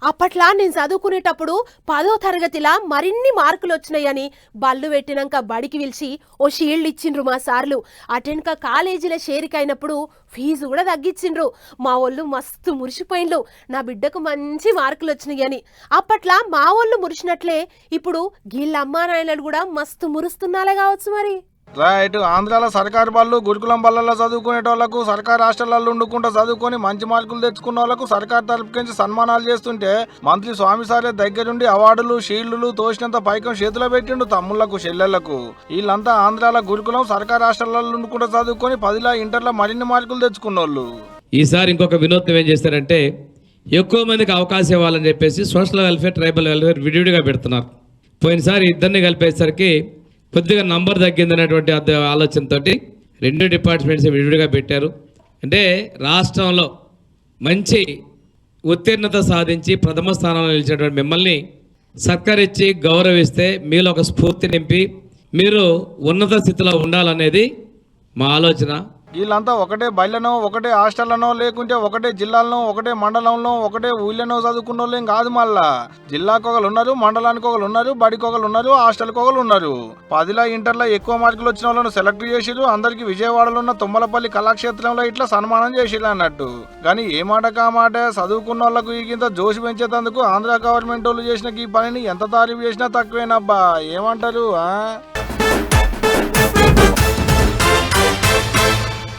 అప్పట్లా నేను చదువుకునేటప్పుడు 10వ తరగతిలా మరిన్ని మార్కులు వచ్చినాయని బళ్ళు పెట్టినాక బడికి పిలిచి ఓ షీల్డ్ ఇచ్చిండ్రు మా సార్లు. అటెన్క కాలేజీలో చేరికైనప్పుడు ఫీజు కూడా తగ్గించిండ్రు. మా వాళ్ళు మస్తు మురిసిపోయిండ్రు నా బిడ్డకు మంచి మార్కులు వచ్చినాయని. అప్పట్లా మా వాళ్ళు మురిసినట్లే ఇప్పుడు వీళ్ళ అమ్మా నాయనలు కూడా మస్తు మురుస్తున్నాలే కావచ్చు మరి. రైట్. ఆంధ్రాలో సర్కారు బళ్ళు గురుకులం బళ్ళల్లో చదువుకునేటోళ్లకు, సర్కారు హాస్టళ్లలో ఉండుకుంటూ చదువుకొని మంచి మార్కులు తెచ్చుకున్న వాళ్ళకు సర్కారు తరపుకించి సన్మానాలు చేస్తుంటే మంత్రి స్వామి సారే దగ్గరుండి అవార్డులు షీల్డ్లు తోసినంత పైకం చేతిలో పెట్టిండు తమ్ముళ్లకు చెల్లెళ్లకు. వీళ్ళంతా ఆంధ్రాల గురుకులం సర్కారు హాస్టళ్లలో ఉండుకుంటూ చదువుకొని 10ల ఇంటర్లో మరిన్ని మార్కులు తెచ్చుకున్నోళ్ళు. ఈసారి ఇంకొక వినూత్నం ఏం చేస్తారంటే ఎక్కువ మందికి అవకాశం ఇవ్వాలని చెప్పేసి సోషల్ వెల్ఫేర్, ట్రైబల్ వెల్ఫేర్ విడివిడిగా పెడుతున్నారు. పోయినసారి ఇద్దరిని కలిపేసరికి కొద్దిగా నంబర్ తగ్గిందనేటువంటి ఆలోచనతో 2 డిపార్ట్మెంట్స్ విడివిడిగా పెట్టారు. అంటే రాష్ట్రంలో మంచి ఉత్తీర్ణత సాధించి ప్రథమ స్థానంలో నిలిచినటువంటి మిమ్మల్ని సత్కరించి గౌరవిస్తే మీలో ఒక స్ఫూర్తి నింపి మీరు ఉన్నత స్థితిలో ఉండాలనేది మా ఆలోచన. వీళ్ళంతా ఒకటే బయళ్ళనో, ఒకటే హాస్టళ్లనో, లేకుంటే ఒకటే జిల్లాలనో, ఒకటే మండలంలో, ఒకటే ఊళ్ళనో చదువుకున్న వాళ్ళేం కాదు. మళ్ళా జిల్లాకు ఒకరు ఉన్నారు, మండలానికి ఒకరు ఉన్నారు, బడికి ఒకరు ఉన్నారు, హాస్టల్కి ఒకరు ఉన్నారు. 10ల ఇంటర్లో ఎక్కువ మార్కులు వచ్చిన వాళ్ళను సెలెక్ట్ చేసిరు. అందరికి విజయవాడలో ఉన్న తుమ్మలపల్లి కళాక్షేత్రంలో ఇట్లా సన్మానం చేసిరు అన్నట్టు. కానీ ఏ మాట కామాట చదువుకున్న వాళ్ళకు ఈగింత జోషి పెంచేందుకు ఆంధ్ర గవర్నమెంట్ వాళ్ళు చేసిన ఈ పనిని ఎంత తారీఫ్ చేసినా తక్కువేనబ్బా. ఏమంటారు?